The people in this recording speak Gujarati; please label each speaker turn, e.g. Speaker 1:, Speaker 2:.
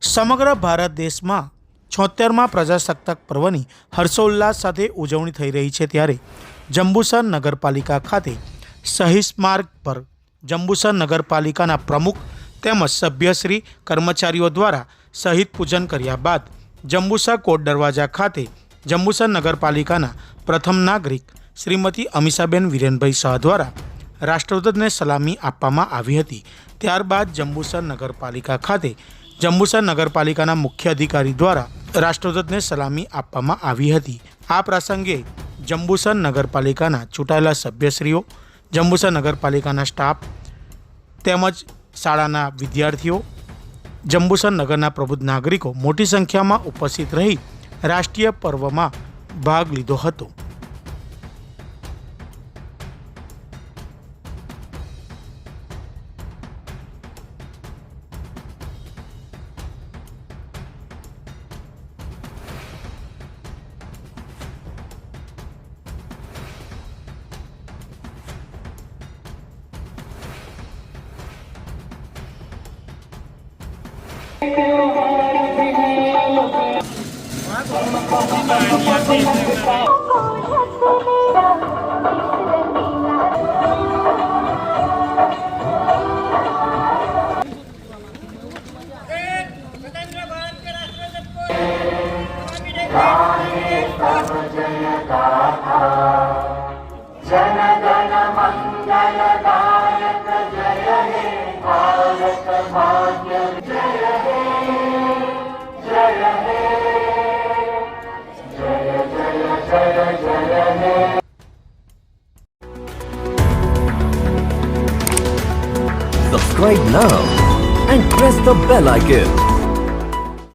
Speaker 1: સમગ્ર ભારત દેશમાં 76મા પ્રજાસત્તાક પર્વની હર્ષોલ્લાસ સાથે ઉજવણી થઈ રહી છે, ત્યારે જંબુસર નગરપાલિકા ખાતે શહીદ સ્મારક પર જંબુસર નગરપાલિકાના પ્રમુખ તેમજ સભ્યશ્રી કર્મચારીઓ દ્વારા શહીદ પૂજન કર્યા બાદ જંબુસર કોટ દરવાજા ખાતે જંબુસર નગરપાલિકાના પ્રથમ નાગરિક શ્રીમતી અમીષાબેન વિરેનભાઈ શાહ દ્વારા રાષ્ટ્રધ્વજને સલામી આપવામાં આવી હતી। ત્યારબાદ જંબુસર નગરપાલિકા ખાતે જંબુસર નગરપાલિકાના મુખ્ય અધિકારી દ્વારા રાષ્ટ્રધ્વજને સલામી આપવામાં આવી હતી। આ પ્રસંગે જંબુસર નગરપાલિકાના ચૂંટાયેલા સભ્યશ્રીઓ, જંબુસર નગરપાલિકાના સ્ટાફ તેમજ શાળાના વિદ્યાર્થીઓ, જંબુસર નગરના પ્રબુદ્ધ નાગરિકો મોટી સંખ્યામાં ઉપસ્થિત રહી રાષ્ટ્રીય પર્વમાં ભાગ લીધો હતો।
Speaker 2: जनगण मंगलदायक जय हे भारत भाग्य जय हे जय हे जय जय जय जय हे।
Speaker 3: Subscribe now and press the bell icon.